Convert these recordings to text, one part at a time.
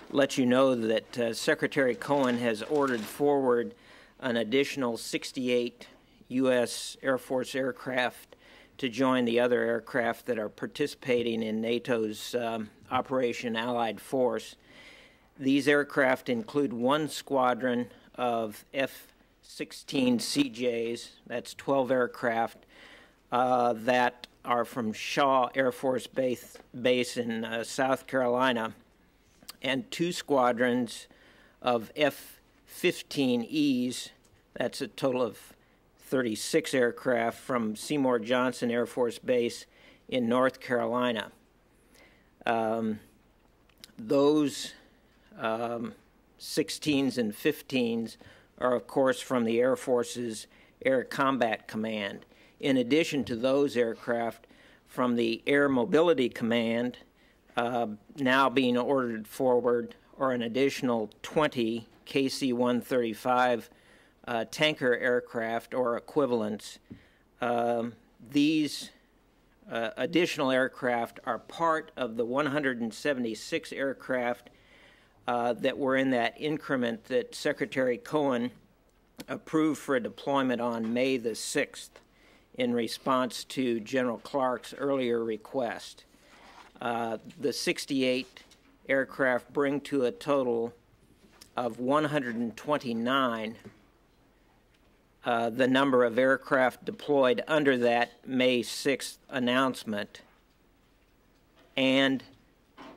let you know that Secretary Cohen has ordered forward an additional 68 U.S. Air Force aircraft to join the other aircraft that are participating in NATO's Operation Allied Force. These aircraft include one squadron of F-16 CJs, that's 12 aircraft, that are from Shaw Air Force Base in South Carolina, and two squadrons of F-15Es, that's a total of 36 aircraft from Seymour Johnson Air Force Base in North Carolina. Those 16s and 15s are, of course, from the Air Force's Air Combat Command. In addition to those aircraft, from the Air Mobility Command, now being ordered forward are an additional 20 KC-135 tanker aircraft or equivalents. These additional aircraft are part of the 176 aircraft that were in that increment that Secretary Cohen approved for deployment on May the 6th in response to General Clark's earlier request. The 68 aircraft bring to a total of 129 the number of aircraft deployed under that May 6th announcement, and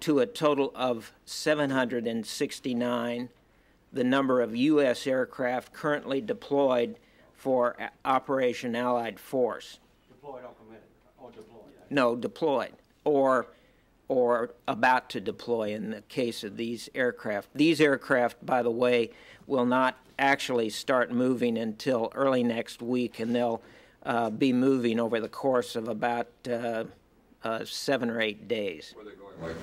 to a total of 769 the number of U.S. aircraft currently deployed for Operation Allied Force. Deployed or committed? Or deployed? No, deployed or about to deploy in the case of these aircraft. These aircraft, by the way, will not actually start moving until early next week, and they'll be moving over the course of about 7 or 8 days. Where are they going,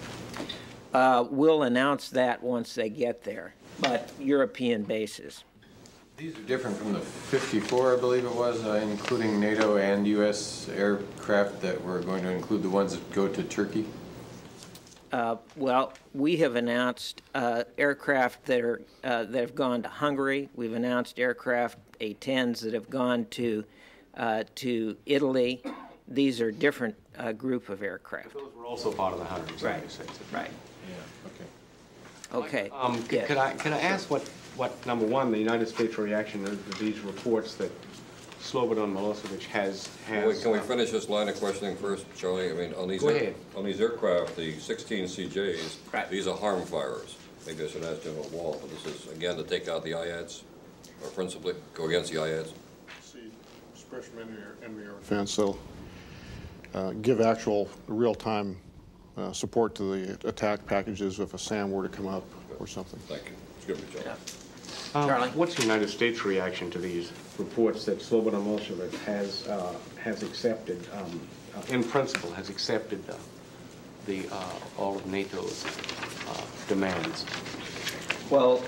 Mike? We'll announce that once they get there, but European bases. These are different from the 54, I believe it was, including NATO and U.S. aircraft that were going to include the ones that go to Turkey? Well, we have announced aircraft that have gone to Hungary. We've announced aircraft A-10s that have gone to Italy. These are different group of aircraft. Those were also part of the 176. Right. Yeah. Okay. Yeah. Can I ask what number one, the United States reaction to these reports that Slobodan Milosevic has Can we finish this line of questioning first, Charlie? I mean, on these aircraft, the 16 CJs, right, these are harm firers. Maybe I should ask General Wald, but this is, again, to take out the IADs, or principally go against the IADs? See, special enemy defense, so give actual real-time support to the attack packages if a SAM were to come up or something. Thank you. It's good to be Charlie. Charlie? What's the United States' reaction to these reports that Slobodan Milosevic has accepted, in principle, has accepted all of NATO's demands? Well,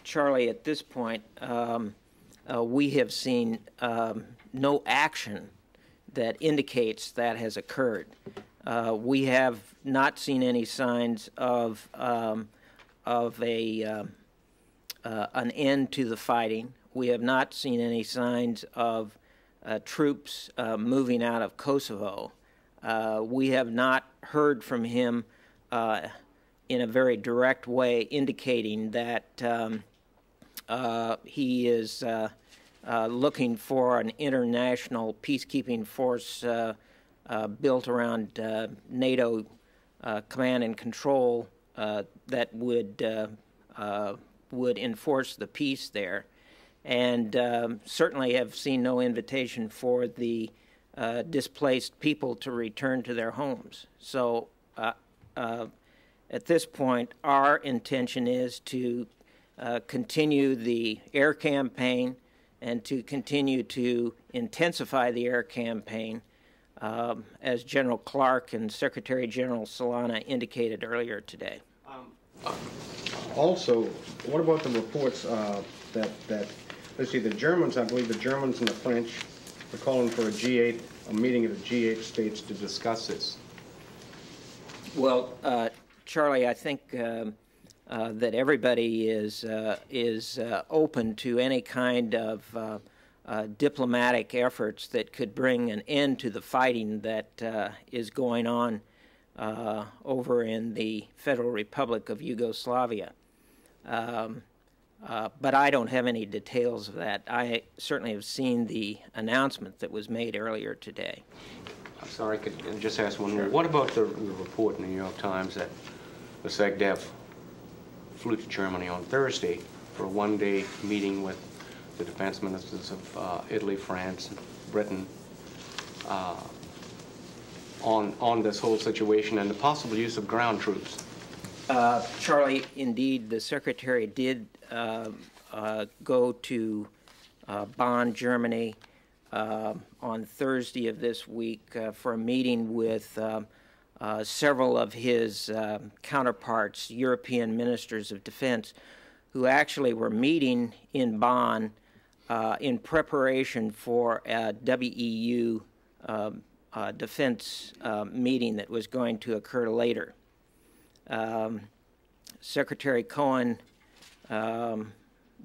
Charlie, at this point, we have seen no action that indicates that has occurred. We have not seen any signs of an end to the fighting. We have not seen any signs of troops moving out of Kosovo. We have not heard from him in a very direct way indicating that he is looking for an international peacekeeping force built around NATO command and control that would enforce the peace there, and certainly have seen no invitation for the displaced people to return to their homes. So at this point, our intention is to continue the air campaign and to continue to intensify the air campaign, as General Clark and Secretary General Solana indicated earlier today. Also, what about the reports that let's see, the Germans, I believe the Germans and the French are calling for a meeting of the G8 states to discuss this? Well, Charlie, I think that everybody is open to any kind of diplomatic efforts that could bring an end to the fighting that is going on over in the Federal Republic of Yugoslavia. But I don't have any details of that. I certainly have seen the announcement that was made earlier today. I'm sorry, could I just ask one more? What about the report in the New York Times that the SecDef flew to Germany on Thursday for a one-day meeting with the defense ministers of Italy, France, and Britain on this whole situation and the possible use of ground troops? Charlie, indeed, the Secretary did go to Bonn, Germany on Thursday of this week for a meeting with several of his counterparts, European ministers of defense, who actually were meeting in Bonn in preparation for a WEU defense meeting that was going to occur later. Secretary Cohen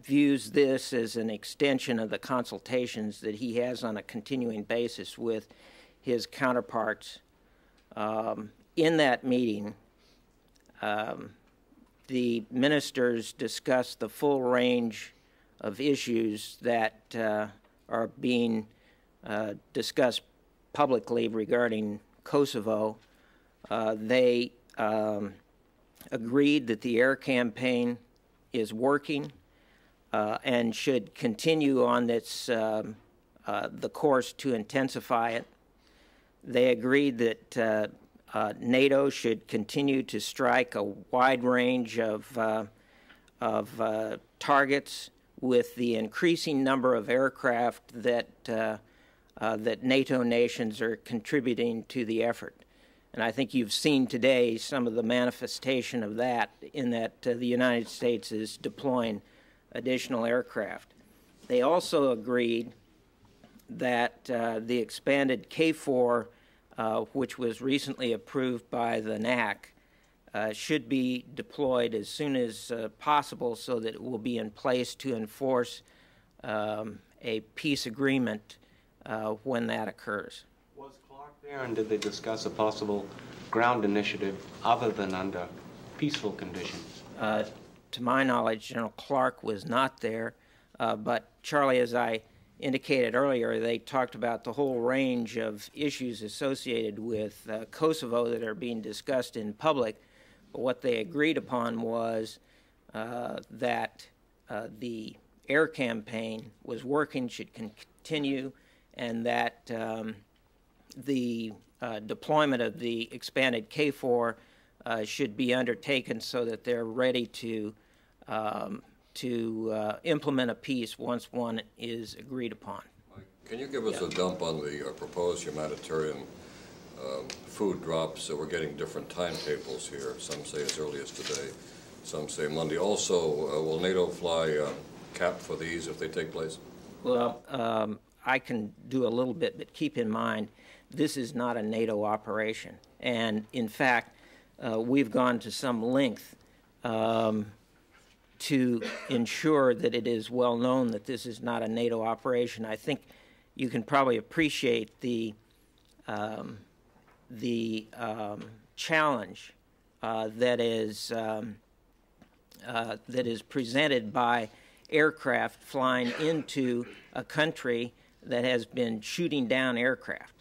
views this as an extension of the consultations that he has on a continuing basis with his counterparts. In that meeting, the ministers discussed the full range of issues that are being discussed publicly regarding Kosovo. They agreed that the air campaign is working and should continue on its the course to intensify it. They agreed that NATO should continue to strike a wide range of targets with the increasing number of aircraft that that NATO nations are contributing to the effort. And I think you've seen today some of the manifestation of that in that the United States is deploying additional aircraft. They also agreed that the expanded K4, which was recently approved by the NAC, should be deployed as soon as possible so that it will be in place to enforce a peace agreement when that occurs. Was Clark there, and did they discuss a possible ground initiative other than under peaceful conditions? To my knowledge, General Clark was not there, but Charlie, as I indicated earlier, they talked about the whole range of issues associated with Kosovo that are being discussed in public. But what they agreed upon was that the air campaign was working, should continue, and that the deployment of the expanded K4 should be undertaken so that they're ready to implement a peace once one is agreed upon. Mike, can you give us a dump on the proposed humanitarian food drops? We're getting different timetables here. Some say as early as today, some say Monday. Also, will NATO fly CAPT for these if they take place? Well, I can do a little bit, but keep in mind, this is not a NATO operation. And in fact, we've gone to some length to ensure that it is well known that this is not a NATO operation. I think you can probably appreciate the challenge that is presented by aircraft flying into a country that has been shooting down aircraft.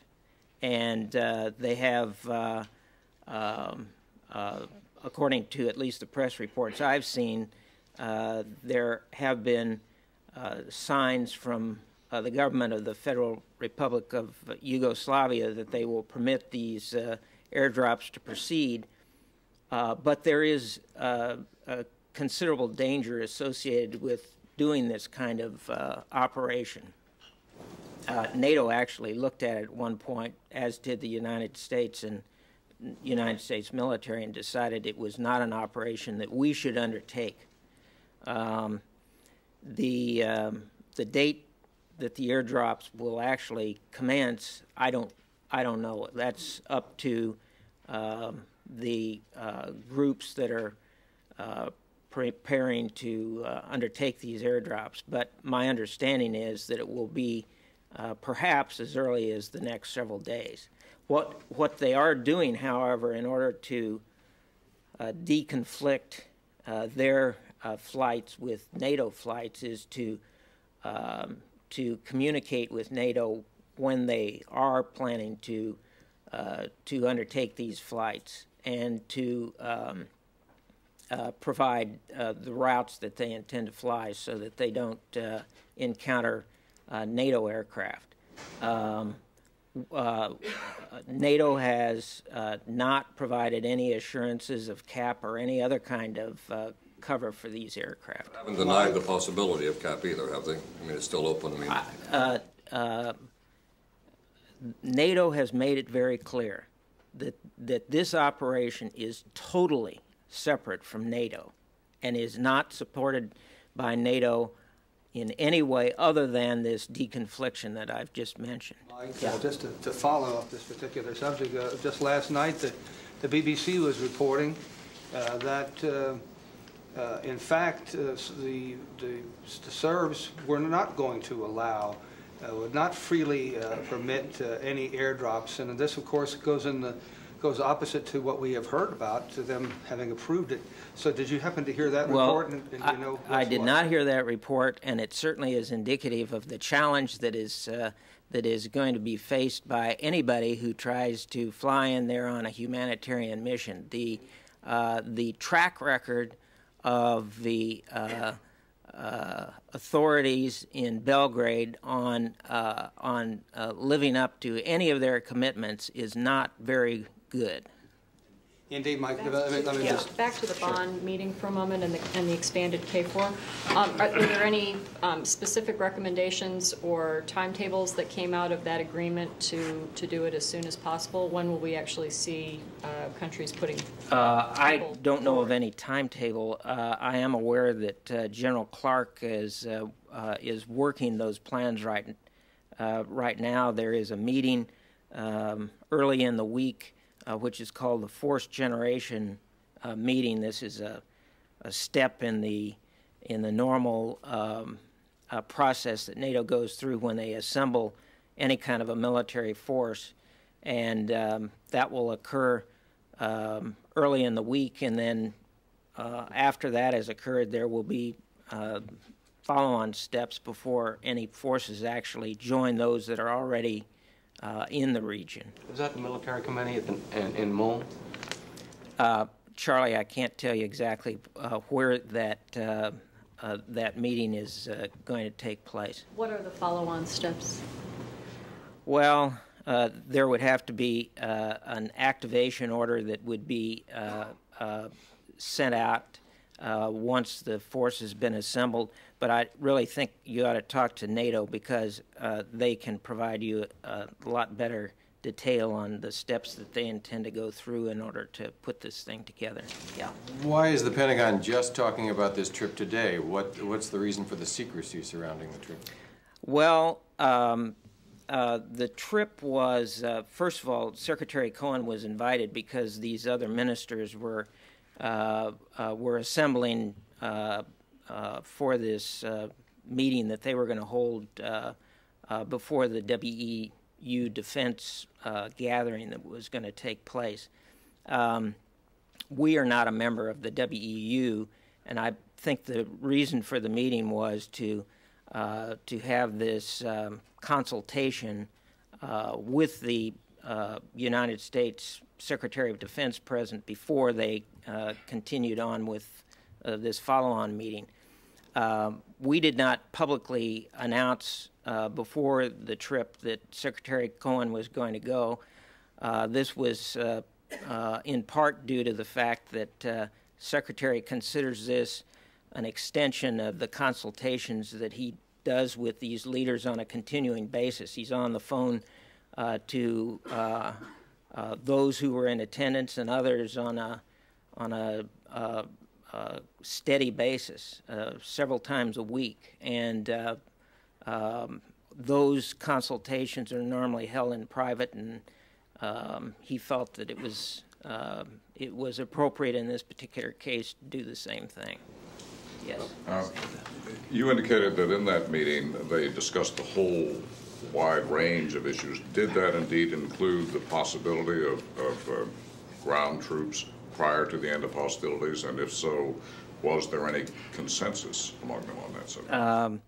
And they have, according to at least the press reports I've seen, there have been signs from the government of the Federal Republic of Yugoslavia that they will permit these airdrops to proceed. But there is a considerable danger associated with doing this kind of operation. NATO actually looked at it at one point, as did the United States and United States military, and decided it was not an operation that we should undertake. The date that the airdrops will actually commence, I don't know. That's up to the groups that are preparing to undertake these airdrops, but my understanding is that it will be perhaps as early as the next several days. What they are doing, however, in order to deconflict their flights with NATO flights is to communicate with NATO when they are planning to undertake these flights and to provide the routes that they intend to fly so that they don't encounter NATO aircraft. NATO has not provided any assurances of CAP or any other kind of cover for these aircraft. I haven't denied the possibility of CAP either, have they? I mean, it's still open. I mean, NATO has made it very clear that this operation is totally separate from NATO and is not supported by NATO in any way other than this deconfliction that I've just mentioned. Mike, just to follow up this particular subject, just last night the BBC was reporting that in fact the Serbs were not going to allow, would not freely permit any airdrops, and this of course goes opposite to what we have heard about, to them having approved it. So did you happen to hear that report? And you know I did not hear that report, and it certainly is indicative of the challenge that is going to be faced by anybody who tries to fly in there on a humanitarian mission. The track record of the authorities in Belgrade on living up to any of their commitments is not very good. Indeed, Mike. Back to the bond meeting for a moment and the expanded KFOR. Are there any specific recommendations or timetables that came out of that agreement to do it as soon as possible? When will we actually see countries putting? I don't know of any timetable. I am aware that General Clark is working those plans right now. There is a meeting early in the week, which is called the Force Generation meeting. This is a step in the normal process that NATO goes through when they assemble any kind of a military force, and that will occur early in the week, and then after that has occurred, there will be follow-on steps before any forces actually join those that are already in the region. Was that the military committee in Mons? Charlie, I can't tell you exactly where that meeting is going to take place. What are the follow-on steps? Well, there would have to be an activation order that would be sent out once the force has been assembled. But I really think you ought to talk to NATO because they can provide you a lot better detail on the steps that they intend to go through in order to put this thing together. Yeah. Why is the Pentagon just talking about this trip today? What's the reason for the secrecy surrounding the trip? Well, the trip was, first of all, Secretary Cohen was invited because these other ministers were assembling for this meeting that they were going to hold before the WEU defense gathering that was going to take place. We are not a member of the WEU, and I think the reason for the meeting was to have this consultation with the United States Secretary of Defense present before they continued on with this follow-on meeting. We did not publicly announce before the trip that Secretary Cohen was going to go. This was in part due to the fact that Secretary considers this an extension of the consultations that he does with these leaders on a continuing basis. He's on the phone to those who were in attendance and others on a steady basis, several times a week, and those consultations are normally held in private, and he felt that it was appropriate in this particular case to do the same thing. Yes. You indicated that in that meeting they discussed the whole wide range of issues. Did that indeed include the possibility of ground troops prior to the end of hostilities? And if so, was there any consensus among them on that subject?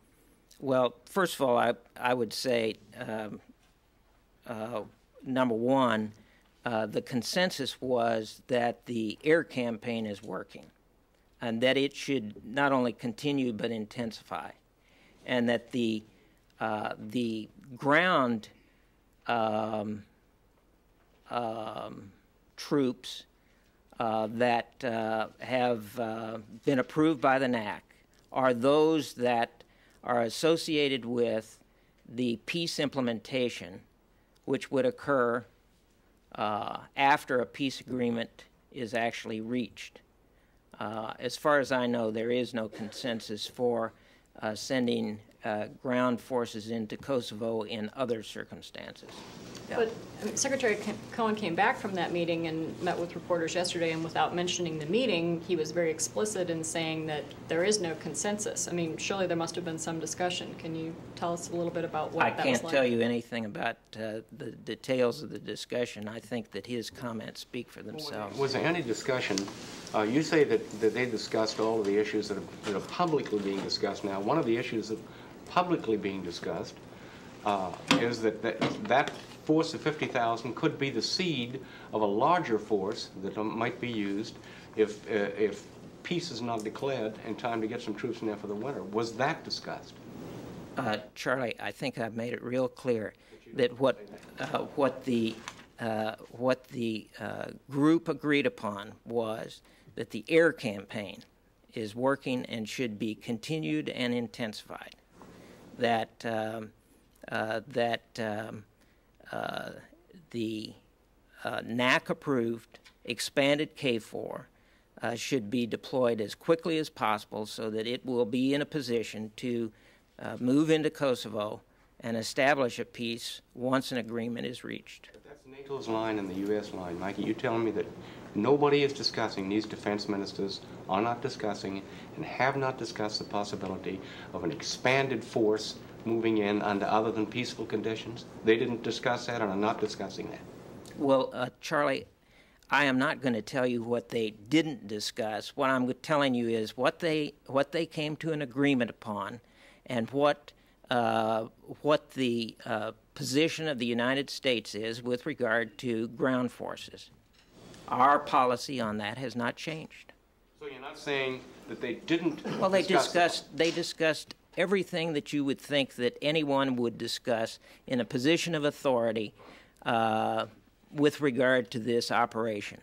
Well, first of all, I would say, number one, the consensus was that the air campaign is working, and that it should not only continue but intensify, and that the ground troops that have been approved by the NAC are those that are associated with the peace implementation, which would occur after a peace agreement is actually reached. As far as I know, there is no consensus for sending ground forces into Kosovo in other circumstances. Yeah. But Secretary Cohen came back from that meeting and met with reporters yesterday, and without mentioning the meeting, he was very explicit in saying that there is no consensus. I mean, surely there must have been some discussion. Can you tell us a little bit about what that was like? I can't tell you anything about the details of the discussion. I think that his comments speak for themselves. Was there any discussion? You say that they discussed all of the issues that are publicly being discussed now. One of the issues that publicly being discussed is that force of 50,000 could be the seed of a larger force that might be used if peace is not declared in time to get some troops in there for the winter. Was that discussed? Charlie, I think I've made it real clear that what the group agreed upon was that the air campaign is working and should be continued and intensified. That the NAC-approved expanded K4 should be deployed as quickly as possible so that it will be in a position to move into Kosovo and establish a peace once an agreement is reached. But that's NATO's line and the U.S. line. Mikey, you're telling me that nobody is discussing, these defense ministers are not discussing and have not discussed the possibility of an expanded force moving in under other than peaceful conditions? They didn't discuss that and are not discussing that? Well, Charlie, I am not going to tell you what they didn't discuss. What I'm telling you is what they came to an agreement upon, and what the position of the United States is with regard to ground forces. Our policy on that has not changed. So you're not saying that they didn't Well, they discussed everything that you would think that anyone would discuss in a position of authority with regard to this operation.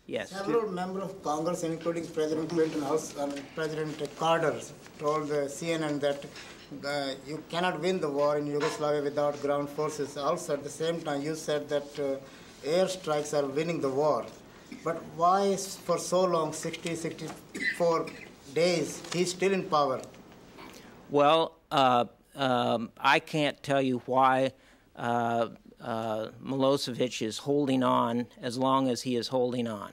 Yes. Several members of Congress, including President Clinton, President Carter, told CNN that you cannot win the war in Yugoslavia without ground forces. Also, at the same time, you said that airstrikes are winning the war. But why, for so long, 64 days, he's still in power? Well, I can't tell you why Milosevic is holding on as long as he is holding on.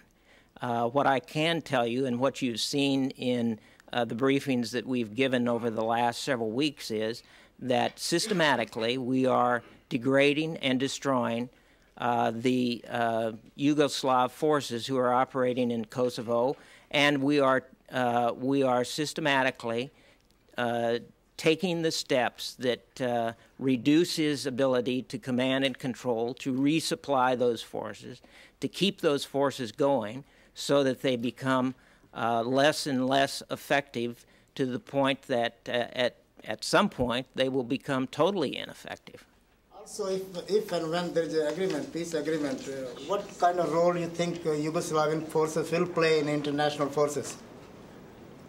What I can tell you, and what you've seen in the briefings that we've given over the last several weeks, is that systematically we are degrading and destroying the Yugoslav forces who are operating in Kosovo, and we are systematically taking the steps that reduce his ability to command and control, to resupply those forces, to keep those forces going so that they become less and less effective to the point that at some point they will become totally ineffective. Also, if and when there is an agreement, peace agreement, what kind of role you think Yugoslavian forces will play in international forces?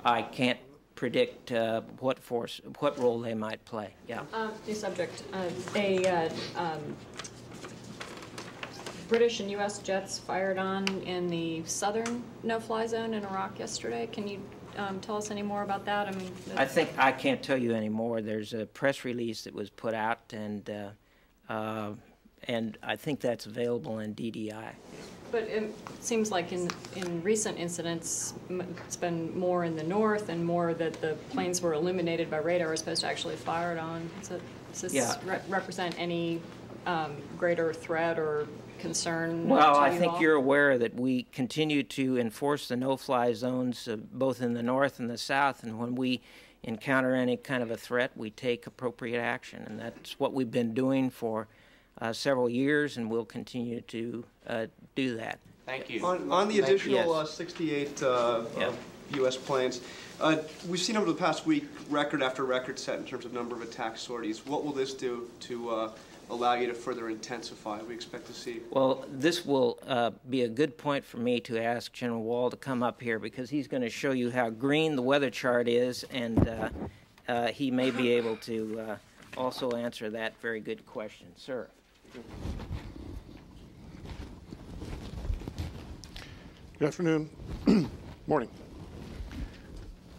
I can't predict what role they might play. Yeah. New subject. British and U.S. jets fired on in the southern no-fly zone in Iraq yesterday. Can you tell us any more about that? I mean, I think I can't tell you any more. There's a press release that was put out, and and I think that's available in DDI. But it seems like in recent incidents, it's been more in the north and more that the planes were illuminated by radar as opposed to actually fired on. Does this represent any greater threat or concern? Well, I think you're aware that we continue to enforce the no-fly zones both in the north and the south, and when we encounter any kind of a threat, we take appropriate action, and that's what we've been doing for several years, and we'll continue to do that. Thank you. On the additional 68 U.S. planes, we've seen over the past week record after record set in terms of number of attack sorties. What will this do to allow you to further intensify? We expect to see. Well, this will be a good point for me to ask General Wald to come up here, because he's going to show you how green the weather chart is, and he may be able to also answer that very good question. Sir. Good afternoon. Morning.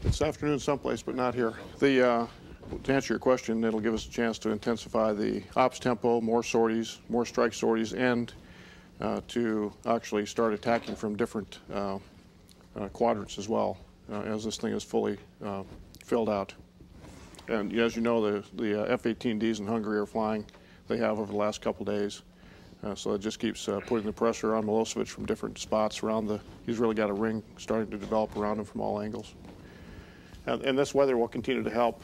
It's afternoon someplace, but not here. To answer your question, it'll give us a chance to intensify the ops tempo, more sorties, more strike sorties, and to actually start attacking from different quadrants as well, as this thing is fully filled out. And as you know, the F-18Ds in Hungary are flying. They have over the last couple days. So it just keeps putting the pressure on Milosevic from different spots around he's really got a ring starting to develop around him from all angles. And this weather will continue to help.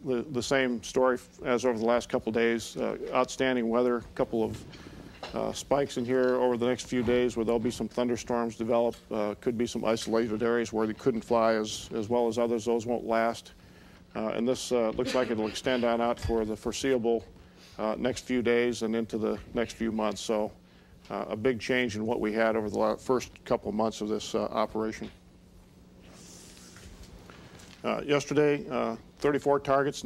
The same story as over the last couple days. Outstanding weather, a couple of spikes in here over the next few days where there'll be some thunderstorms develop. Could be some isolated areas where they couldn't fly as well as others. Those won't last. And this looks like it'll extend on out for the foreseeable next few days and into the next few months. So a big change in what we had over the first couple of months of this operation. Yesterday, 34 targets,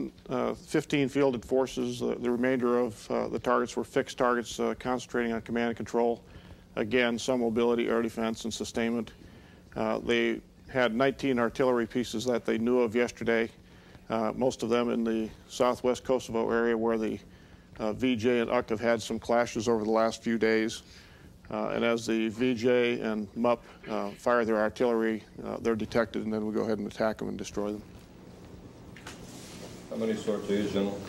15 fielded forces. The remainder of the targets were fixed targets concentrating on command and control. Again, some mobility, air defense, and sustainment. They had 19 artillery pieces that they knew of yesterday, most of them in the southwest Kosovo area where the VJ and UK have had some clashes over the last few days. And as the VJ and MUP fire their artillery, they're detected, and then we go ahead and attack them and destroy them. How many sorties, General?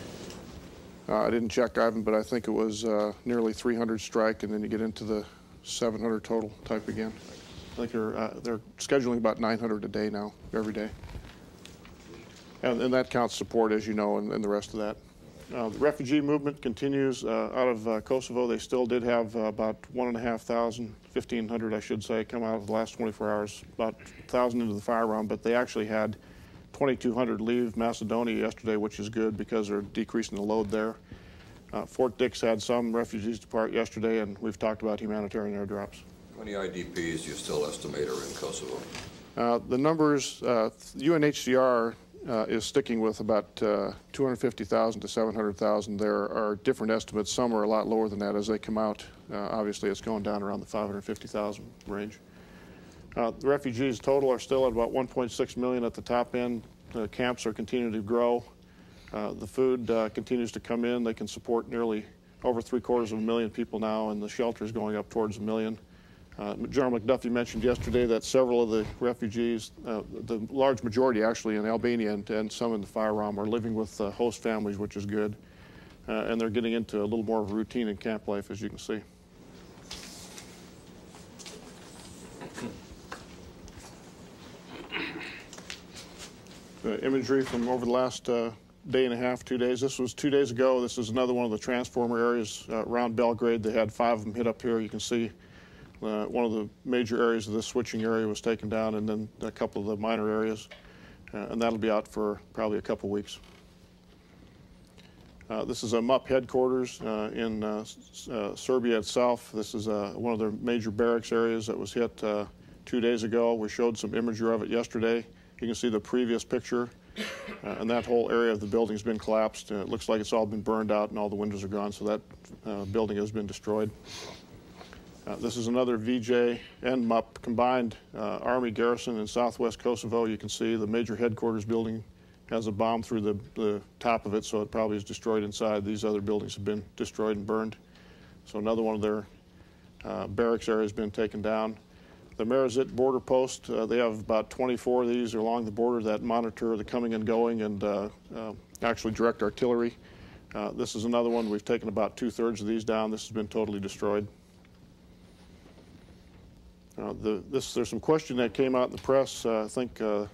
I didn't check, Ivan, but I think it was nearly 300 strike, and then you get into the 700 total type again. I think they're scheduling about 900 a day now, every day. And that counts support, as you know, and the rest of that. The refugee movement continues out of Kosovo. They still did have about 1,500 I should say, come out of the last 24 hours, about 1,000 into the fire round, but they actually had 2,200 leave Macedonia yesterday, which is good because they're decreasing the load there. Fort Dix had some refugees depart yesterday, and we've talked about humanitarian airdrops. How many IDPs do you still estimate are in Kosovo? The numbers, UNHCR is sticking with about 250,000 to 700,000. There are different estimates. Some are a lot lower than that as they come out. Obviously, it's going down around the 550,000 range. The refugees total are still at about 1.6 million at the top end. The camps are continuing to grow. The food continues to come in. They can support nearly over 750,000 people now, and the shelter is going up towards 1 million. General McDuffie mentioned yesterday that several of the refugees, the large majority actually in Albania and some in the Fire Ram, are living with host families, which is good. And they're getting into a little more of a routine in camp life, as you can see. The imagery from over the last day and a half, 2 days. This was 2 days ago. This is another one of the transformer areas around Belgrade. They had 5 of them hit up here. You can see one of the major areas of this switching area was taken down, and then a couple of the minor areas. And that'll be out for probably a couple weeks. This is a MUP headquarters in Serbia itself. This is one of their major barracks areas that was hit 2 days ago. We showed some imagery of it yesterday. You can see the previous picture, and that whole area of the building has been collapsed. It looks like it's all been burned out and all the windows are gone, so that building has been destroyed. This is another VJ and MUP combined Army garrison in southwest Kosovo. You can see the major headquarters building has a bomb through the top of it, so it probably is destroyed inside. These other buildings have been destroyed and burned. So another one of their barracks area has been taken down. The Marizit border post, they have about 24 of these along the border that monitor the coming and going and actually direct artillery. This is another one. We've taken about 2/3 of these down. This has been totally destroyed. There's some question that came out in the press, I think, and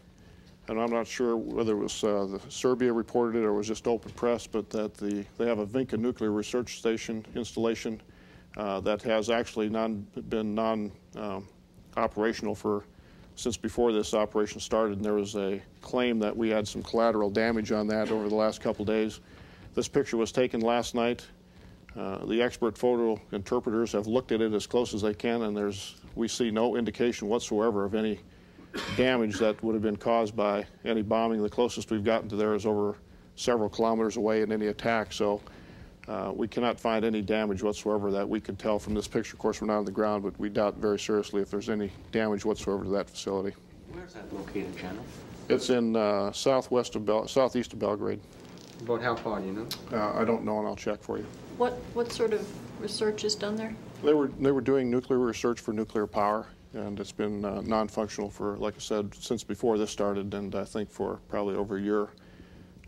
I'm not sure whether it was Serbia reported it or it was just open press, but that they have a Vinca nuclear research station installation that has actually been non-operational since before this operation started, and there was a claim that we had some collateral damage on that over the last couple of days. This picture was taken last night. The expert photo interpreters have looked at it as close as they can, and we see no indication whatsoever of any damage that would have been caused by any bombing. The closest we've gotten to there is over several kilometers away in any attack, so we cannot find any damage whatsoever that we could tell from this picture. Of course, we're not on the ground, but we doubt very seriously if there's any damage whatsoever to that facility. Where's that located, General? It's in southeast of Belgrade. About how far, do you know? I don't know, and I'll check for you. What sort of research is done there? They were doing nuclear research for nuclear power, and it's been non-functional for, like I said, since before this started, and I think for probably over a year.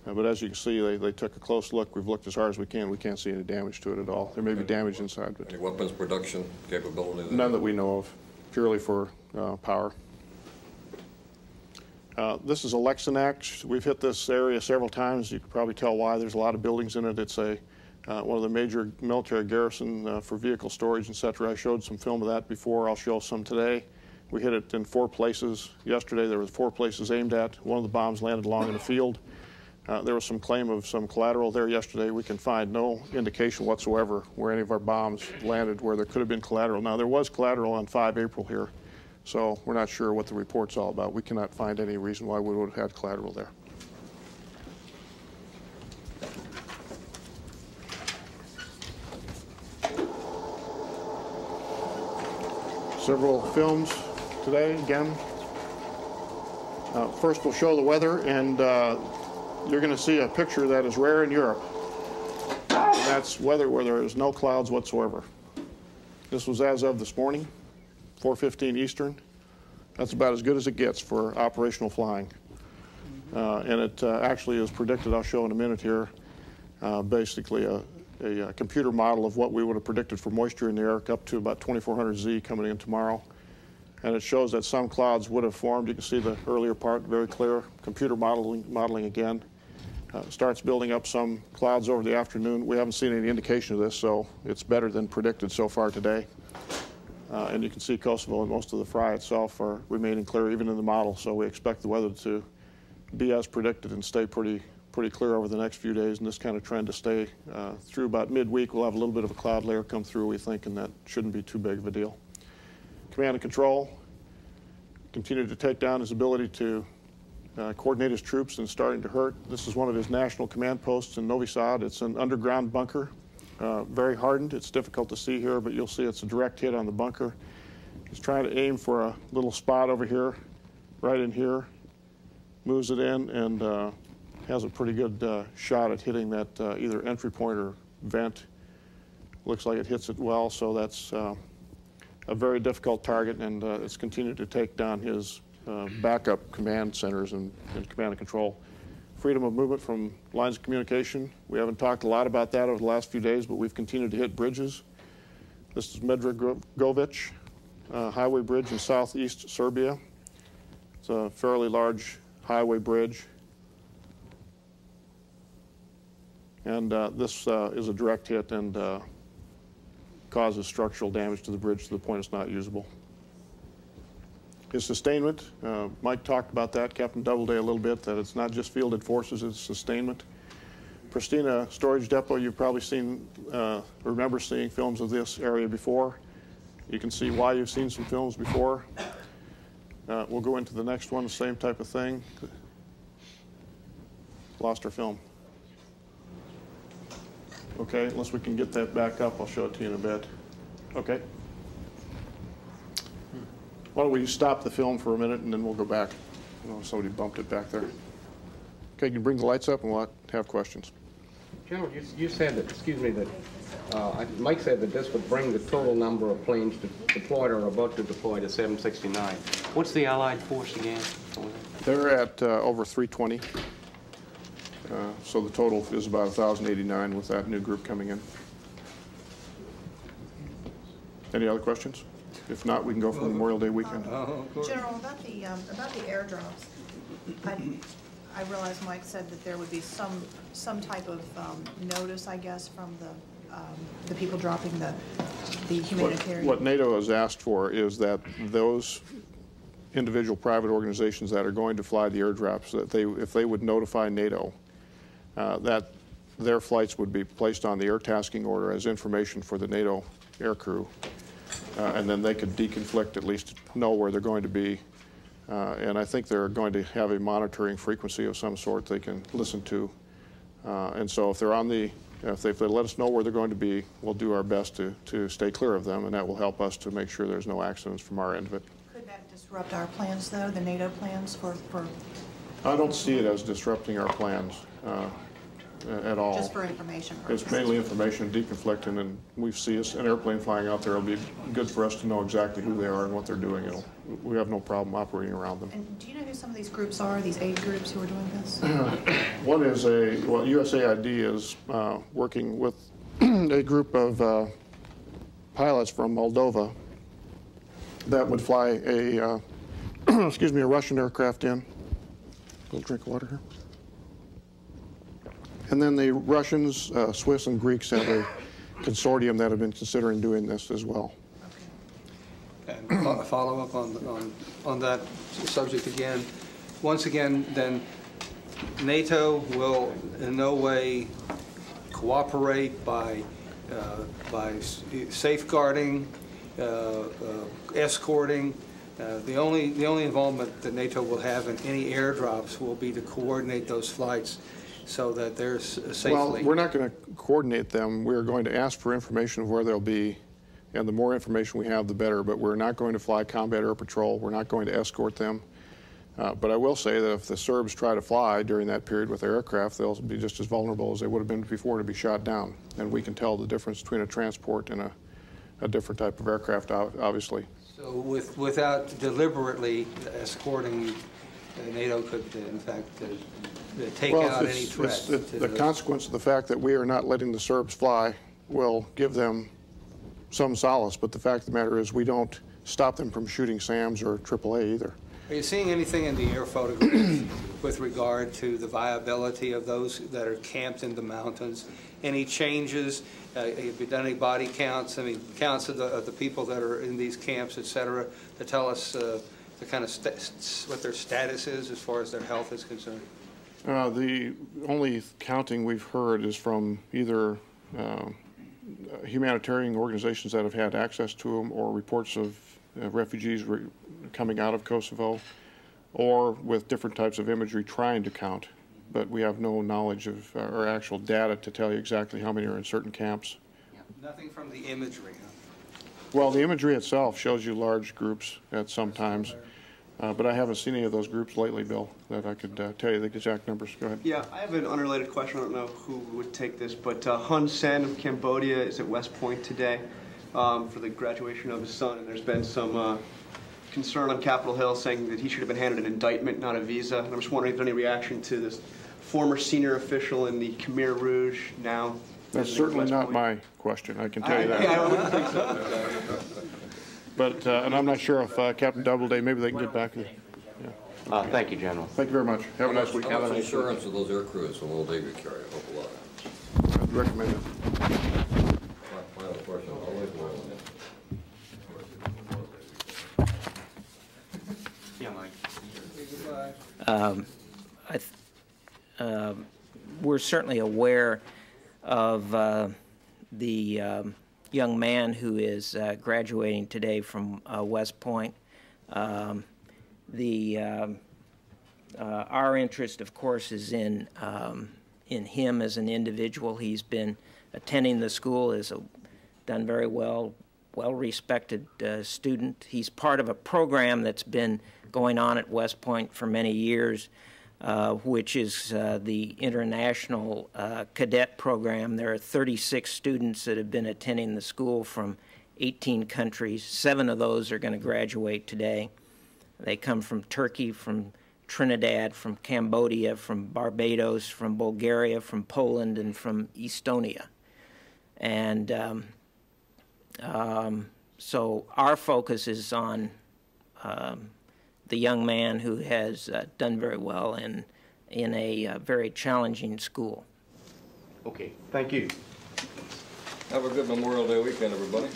But as you can see, they took a close look. We've looked as hard as we can. We can't see any damage to it at all. There may be damage inside, but any weapons production capability there? None that we know of, purely for power. This is Alexinac. We've hit this area several times. You can probably tell why. There's a lot of buildings in it. It's one of the major military garrison for vehicle storage, etc. I showed some film of that before. I'll show some today. We hit it in 4 places. Yesterday there were 4 places aimed at. One of the bombs landed along in the field. There was some claim of some collateral there yesterday. We can find no indication whatsoever where any of our bombs landed where there could have been collateral. Now, there was collateral on 5 April here, so we're not sure what the report's all about. We cannot find any reason why we would have had collateral there. Several films today, again. First, we'll show the weather, and you're going to see a picture that is rare in Europe. And that's weather where there is no clouds whatsoever. This was as of this morning, 4:15 Eastern. That's about as good as it gets for operational flying. And it actually is predicted, I'll show in a minute here, basically a computer model of what we would have predicted for moisture in the air up to about 2400 Z coming in tomorrow. And it shows that some clouds would have formed. You can see the earlier part very clear. Computer modeling again. Starts building up some clouds over the afternoon. We haven't seen any indication of this, so it's better than predicted so far today. And you can see Kosovo and most of the Fry itself are remaining clear even in the model, so we expect the weather to be as predicted and stay pretty clear over the next few days, and this kind of trend to stay through about midweek. We'll have a little bit of a cloud layer come through, we think, and that shouldn't be too big of a deal. Command and control continue to take down his ability to coordinate his troops and starting to hurt. This is one of his national command posts in Novi Sad. It's an underground bunker, very hardened. It's difficult to see here, but you'll see it's a direct hit on the bunker. He's trying to aim for a little spot over here, right in here, moves it in, and has a pretty good shot at hitting that either entry point or vent. Looks like it hits it well, so that's a very difficult target, and it's continued to take down his backup command centers and command and control. Freedom of movement from lines of communication. We haven't talked a lot about that over the last few days, but we've continued to hit bridges. This is Medvegovic highway bridge in southeast Serbia. It's a fairly large highway bridge. And this is a direct hit and causes structural damage to the bridge to the point it's not usable. His sustainment, Mike talked about that, Captain Doubleday, a little bit, that it's not just fielded forces, it's sustainment. Pristina Storage Depot, you've probably seen, remember seeing films of this area before. You can see why you've seen some films before. We'll go into the next one, the same type of thing. Lost our film. Okay, unless we can get that back up, I'll show it to you in a bit. Okay. Why don't we stop the film for a minute and then we'll go back. Oh, somebody bumped it back there. Okay, you can bring the lights up and we'll have questions. General, you said that, excuse me, that Mike said that this would bring the total number of planes deployed or about to deploy to 769. What's the Allied force again? They're at over 320. So the total is about 1,089 with that new group coming in. Any other questions? If not, we can go for Memorial Day weekend. General, about the airdrops, I realize Mike said that there would be some type of notice, I guess, from the people dropping the humanitarian. What NATO has asked for is that those individual private organizations that are going to fly the airdrops, that if they would notify NATO, that their flights would be placed on the air tasking order as information for the NATO air crew, and then they could deconflict, at least know where they're going to be. And I think they're going to have a monitoring frequency of some sort they can listen to. And so if they're on the, if they let us know where they're going to be, we'll do our best to stay clear of them, and that will help us to make sure there's no accidents from our end of it. Could that disrupt our plans, though, the NATO plans for I don't see it as disrupting our plans at all. Just for information purposes? It's mainly information deconflicting, and we see an airplane flying out there. It'll be good for us to know exactly who they are and what they're doing. We have no problem operating around them. And do you know who some of these groups are, these aid groups who are doing this? One is USAID is working with a group of pilots from Moldova that would fly a, excuse me, a Russian aircraft in. A little drink of water here. And then the Russians, Swiss, and Greeks have a consortium that have been considering doing this as well. And follow up on that subject again. Once again, then NATO will in no way cooperate by safeguarding, escorting. The only involvement that NATO will have in any airdrops will be to coordinate those flights so that they're safely. Well, we're not going to coordinate them. We're going to ask for information of where they'll be, and the more information we have, the better. But we're not going to fly combat air patrol. We're not going to escort them. But I will say that if the Serbs try to fly during that period with their aircraft, they'll be just as vulnerable as they would have been before to be shot down. And we can tell the difference between a transport and a different type of aircraft, obviously. So without deliberately escorting, NATO could, in fact, take out any threat. The consequence of the fact that we are not letting the Serbs fly will give them some solace, but the fact of the matter is we don't stop them from shooting SAMs or AAA either. Are you seeing anything in the air photographs with regard to the viability of those that are camped in the mountains? Any changes? Have you done any body counts? I mean, counts of the people that are in these camps, et cetera, to tell us the kind of what their status is as far as their health is concerned? The only counting we've heard is from either humanitarian organizations that have had access to them, or reports of refugees coming out of Kosovo, or with different types of imagery trying to count. But we have no knowledge of or actual data to tell you exactly how many are in certain camps. Nothing from the imagery, huh? Well, the imagery itself shows you large groups at some times, but I haven't seen any of those groups lately, Bill, that I could tell you the exact numbers. Go ahead. Yeah, I have an unrelated question. I don't know who would take this, but Hun Sen of Cambodia is at West Point today for the graduation of his son, and there's been some concern on Capitol Hill saying that he should have been handed an indictment, not a visa. And I'm just wondering if there's any reaction to this former senior official in the Khmer Rouge now. That's certainly not my question, I can tell you that. Yeah, I wouldn't think so. But, and I'm not sure if Captain Doubleday, maybe they can get back to you. Yeah. Thank you, General. Thank you very much. Have a nice week. How much insurance do those air crews from Old Navy carry? I hope a lot. I'd recommend it. Final question. Always one. Yeah, Mike. We're certainly aware of the young man who is graduating today from West Point. Our interest, of course, is in him as an individual. He's been attending the school, has done very well, well-respected student. He's part of a program that's been going on at West Point for many years which is the international cadet program. There are 36 students that have been attending the school from 18 countries. 7 of those are going to graduate today. They come from Turkey, from Trinidad, from Cambodia, from Barbados, from Bulgaria, from Poland, and from Estonia. And so our focus is on the young man who has done very well in a very challenging school. Okay, thank you. Have a good Memorial Day weekend, everybody.